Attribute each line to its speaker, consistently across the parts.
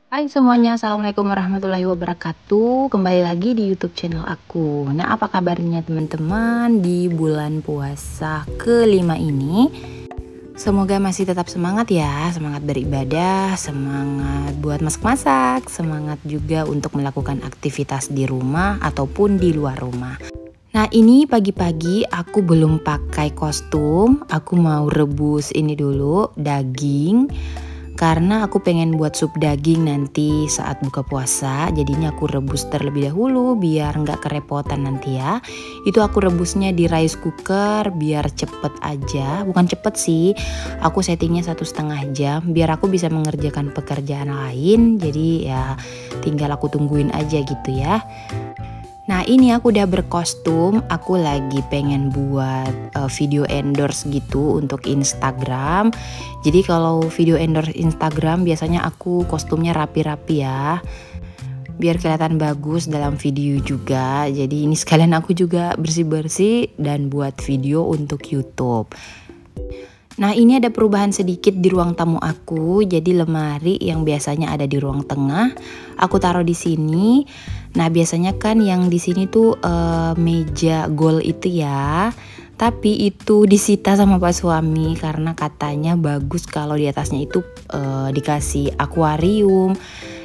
Speaker 1: Hai semuanya, assalamualaikum warahmatullahi wabarakatuh. Kembali lagi di YouTube channel aku. Nah, apa kabarnya teman-teman di bulan puasa kelima ini? Semoga masih tetap semangat ya, semangat beribadah, semangat buat masak-masak, semangat juga untuk melakukan aktivitas di rumah ataupun di luar rumah. Nah, ini pagi-pagi aku belum pakai kostum, aku mau rebus ini dulu, daging. Karena aku pengen buat sup daging nanti saat buka puasa, jadinya aku rebus terlebih dahulu biar nggak kerepotan nanti ya. Itu aku rebusnya di rice cooker biar cepet aja, bukan cepet sih, aku settingnya 1,5 jam biar aku bisa mengerjakan pekerjaan lain. Jadi ya tinggal aku tungguin aja gitu ya. Nah, ini aku udah berkostum, aku lagi pengen buat video endorse gitu untuk Instagram. Jadi kalau video endorse Instagram biasanya aku kostumnya rapi-rapi ya, biar kelihatan bagus dalam video juga. Jadi ini sekalian aku juga bersih-bersih dan buat video untuk YouTube. Nah, ini ada perubahan sedikit di ruang tamu aku. Jadi lemari yang biasanya ada di ruang tengah, aku taruh di sini. Nah, biasanya kan yang di sini tuh meja gold itu ya. Tapi itu disita sama Pak suami karena katanya bagus kalau di atasnya itu dikasih akuarium.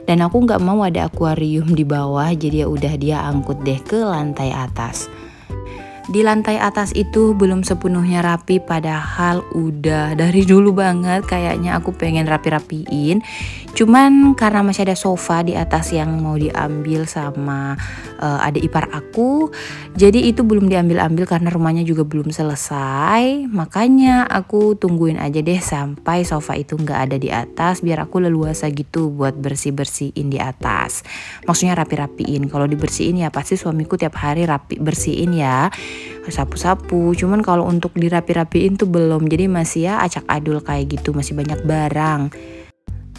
Speaker 1: Dan aku nggak mau ada akuarium di bawah, jadi ya udah dia angkut deh ke lantai atas. Di lantai atas itu belum sepenuhnya rapi, padahal udah dari dulu banget kayaknya aku pengen rapi-rapiin. Cuman karena masih ada sofa di atas yang mau diambil sama adik ipar aku, jadi itu belum diambil-ambil karena rumahnya juga belum selesai. Makanya aku tungguin aja deh sampai sofa itu nggak ada di atas biar aku leluasa gitu buat bersih-bersihin di atas. Maksudnya rapi-rapiin. Kalau dibersihin ya pasti suamiku tiap hari rapi bersihin ya, sapu-sapu. Cuman kalau untuk dirapi-rapiin tuh belum, jadi masih ya acak adul kayak gitu, masih banyak barang.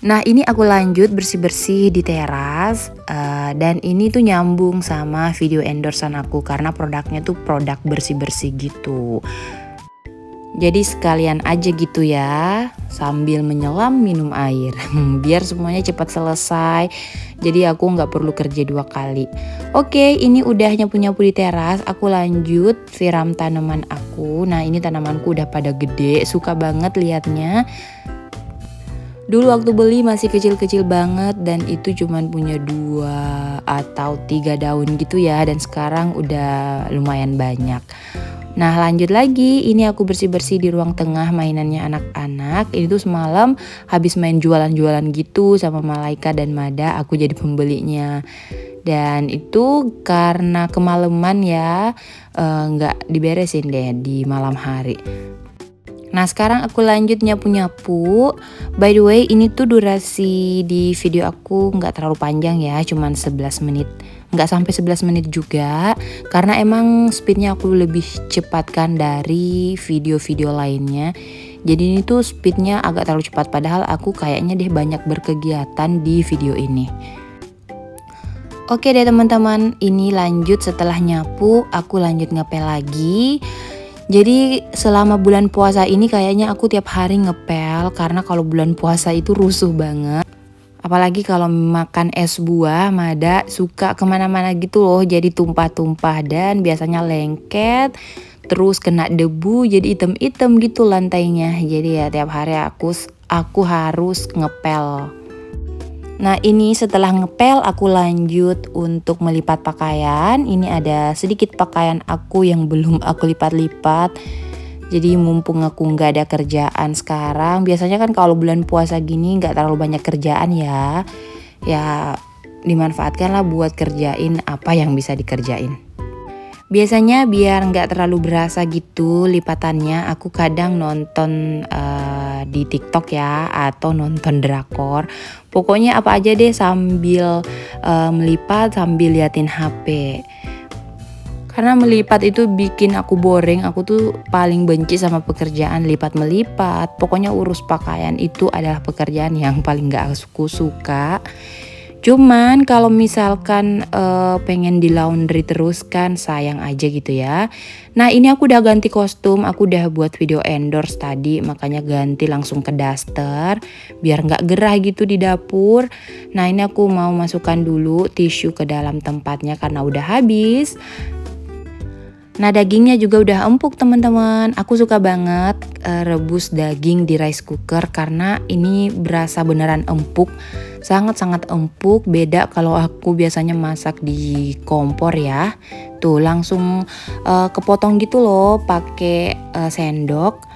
Speaker 1: Nah, ini aku lanjut bersih-bersih di teras dan ini tuh nyambung sama video endorsean aku karena produknya tuh produk bersih-bersih gitu. Jadi sekalian aja gitu ya, sambil menyelam minum air biar semuanya cepat selesai. Jadi aku nggak perlu kerja 2 kali. Oke, ini udah nyapu-nyapu di teras. Aku lanjut siram tanaman aku. Nah, ini tanamanku udah pada gede, suka banget liatnya. Dulu waktu beli masih kecil-kecil banget dan itu cuman punya 2 atau 3 daun gitu ya, dan sekarang udah lumayan banyak. Nah, lanjut lagi, ini aku bersih-bersih di ruang tengah mainannya anak-anak. Ini tuh semalam habis main jualan-jualan gitu sama Malaika dan Mada, aku jadi pembelinya. Dan itu karena kemalaman ya, nggak diberesin deh di malam hari. Nah, sekarang aku lanjut nyapu-nyapu. By the way, ini tuh durasi di video aku nggak terlalu panjang ya, cuman 11 menit. Nggak sampai 11 menit juga, karena emang speednya aku lebih cepatkan dari video-video lainnya. Jadi ini tuh speednya agak terlalu cepat, padahal aku kayaknya deh banyak berkegiatan di video ini. Oke deh teman-teman, ini lanjut setelah nyapu, aku lanjut ngepel lagi. Jadi selama bulan puasa ini kayaknya aku tiap hari ngepel, karena kalau bulan puasa itu rusuh banget. Apalagi kalau makan es buah, Mada suka kemana-mana gitu loh, jadi tumpah-tumpah dan biasanya lengket, terus kena debu jadi item-item gitu lantainya. Jadi ya tiap hari aku harus ngepel. Nah, ini setelah ngepel aku lanjut untuk melipat pakaian. Ini ada sedikit pakaian aku yang belum aku lipat-lipat. Jadi mumpung aku nggak ada kerjaan sekarang, biasanya kan kalau bulan puasa gini nggak terlalu banyak kerjaan ya. Ya dimanfaatkanlah buat kerjain apa yang bisa dikerjain. Biasanya biar nggak terlalu berasa gitu lipatannya, aku kadang nonton di TikTok ya, atau nonton drakor. Pokoknya apa aja deh sambil melipat sambil liatin HP. Karena melipat itu bikin aku boring, aku tuh paling benci sama pekerjaan lipat melipat. Pokoknya urus pakaian itu adalah pekerjaan yang paling gak aku suka. Cuman kalau misalkan pengen di laundry terus kan sayang aja gitu ya. Nah ini aku udah ganti kostum, aku udah buat video endorse tadi, makanya ganti langsung ke daster biar nggak gerah gitu di dapur. Nah ini aku mau masukkan dulu tisu ke dalam tempatnya karena udah habis. Nah dagingnya juga udah empuk teman-teman. Aku suka banget rebus daging di rice cooker karena ini berasa beneran empuk. Sangat-sangat empuk, beda kalau aku biasanya masak di kompor ya. Tuh langsung kepotong gitu loh pakai sendok.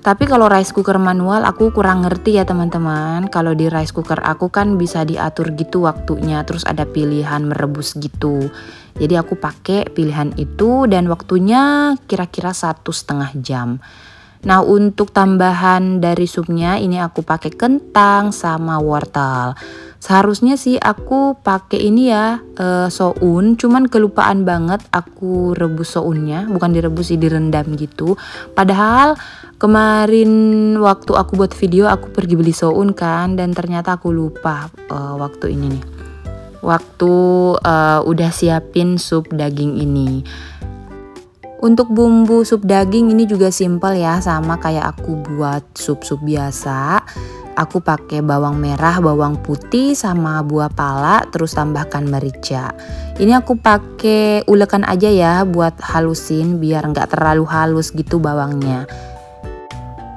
Speaker 1: Tapi kalau rice cooker manual aku kurang ngerti ya teman-teman. Kalau di rice cooker aku kan bisa diatur gitu waktunya, terus ada pilihan merebus gitu. Jadi aku pakai pilihan itu dan waktunya kira-kira 1,5 jam. Nah untuk tambahan dari supnya ini aku pakai kentang sama wortel. Seharusnya sih aku pakai ini ya soun, cuman kelupaan banget aku rebus sounnya, bukan direbus sih, direndam gitu. Padahal kemarin waktu aku buat video aku pergi beli soun kan, dan ternyata aku lupa waktu ini nih. Waktu udah siapin sup daging ini. Untuk bumbu sup daging ini juga simpel ya, sama kayak aku buat sup-sup biasa. Aku pakai bawang merah, bawang putih sama buah pala, terus tambahkan merica. Ini aku pakai ulekan aja ya buat halusin biar nggak terlalu halus gitu bawangnya.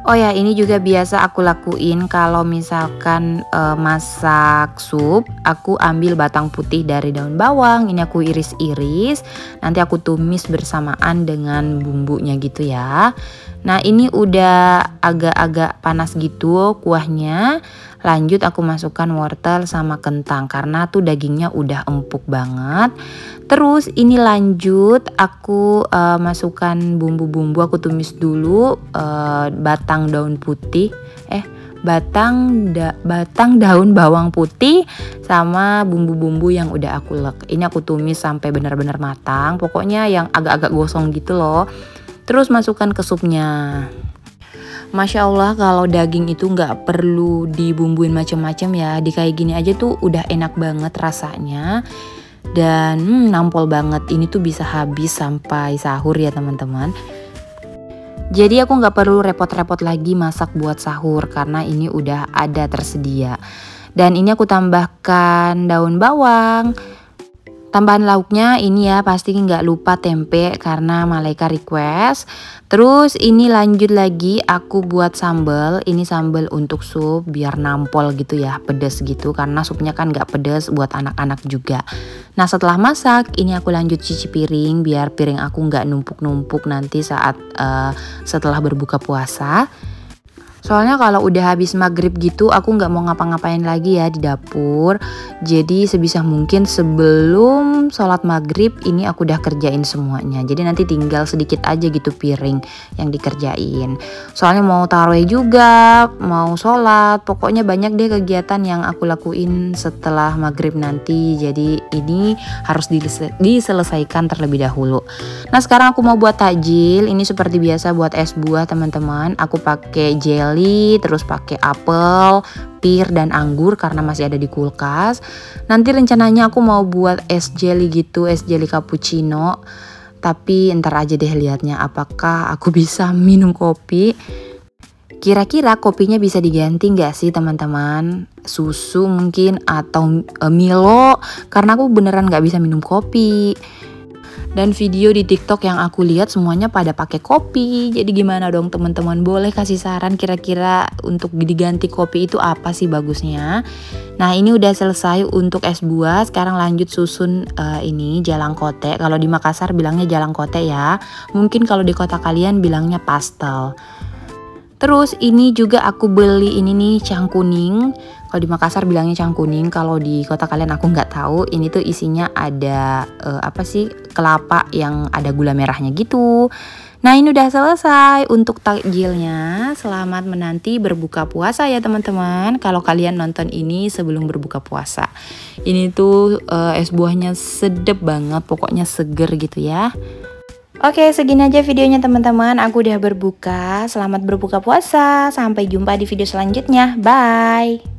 Speaker 1: Oh ya, ini juga biasa aku lakuin kalau misalkan masak sup, aku ambil batang putih dari daun bawang, ini aku iris-iris, nanti aku tumis bersamaan dengan bumbunya gitu ya. Nah ini udah agak-agak panas gitu kuahnya. Lanjut aku masukkan wortel sama kentang karena tuh dagingnya udah empuk banget. Terus ini lanjut aku masukkan bumbu-bumbu, aku tumis dulu batang daun putih, batang daun bawang putih sama bumbu-bumbu yang udah aku lek. Ini aku tumis sampai benar-benar matang, pokoknya yang agak-agak gosong gitu loh. Terus masukkan ke supnya. Masya Allah kalau daging itu nggak perlu dibumbuin macam-macam ya, di kayak gini aja tuh udah enak banget rasanya. Dan nampol banget, ini tuh bisa habis sampai sahur ya teman-teman. Jadi aku nggak perlu repot-repot lagi masak buat sahur karena ini udah ada tersedia. Dan ini aku tambahkan daun bawang. Tambahan lauknya ini ya pasti nggak lupa tempe karena Malaika request. Terus ini lanjut lagi aku buat sambal. Ini sambal untuk sup biar nampol gitu ya, pedas gitu karena supnya kan nggak pedas buat anak-anak juga. Nah setelah masak ini aku lanjut cuci piring biar piring aku nggak numpuk-numpuk nanti saat setelah berbuka puasa. Soalnya kalau udah habis maghrib gitu aku nggak mau ngapa-ngapain lagi ya di dapur. Jadi sebisa mungkin sebelum sholat maghrib ini aku udah kerjain semuanya. Jadi nanti tinggal sedikit aja gitu piring yang dikerjain. Soalnya mau tarawih juga, mau sholat, pokoknya banyak deh kegiatan yang aku lakuin setelah maghrib nanti. Jadi ini harus diselesaikan terlebih dahulu. Nah sekarang aku mau buat takjil. Ini seperti biasa buat es buah teman-teman. Aku pakai jelly, terus pakai apel, pir dan anggur karena masih ada di kulkas. Nanti rencananya aku mau buat es jelly gitu, es jelly cappuccino. Tapi ntar aja deh lihatnya apakah aku bisa minum kopi. Kira-kira kopinya bisa diganti nggak sih teman-teman? Susu mungkin atau Milo karena aku beneran nggak bisa minum kopi. Dan video di TikTok yang aku lihat semuanya pada pakai kopi. Jadi gimana dong teman-teman? Boleh kasih saran kira-kira untuk diganti kopi itu apa sih bagusnya? Nah ini udah selesai untuk es buah. Sekarang lanjut susun ini jalangkote. Kalau di Makassar bilangnya jalangkote ya. Mungkin kalau di kota kalian bilangnya pastel. Terus ini juga aku beli ini nih cangkuning. Kalau di Makassar bilangnya cangkuning, kalau di kota kalian aku nggak tahu. Ini tuh isinya ada apa sih, kelapa yang ada gula merahnya gitu. Nah ini udah selesai untuk takjilnya. Selamat menanti berbuka puasa ya teman-teman. Kalau kalian nonton ini sebelum berbuka puasa. Ini tuh es buahnya sedep banget, pokoknya seger gitu ya. Oke, segini aja videonya teman-teman. Aku udah berbuka. Selamat berbuka puasa. Sampai jumpa di video selanjutnya. Bye.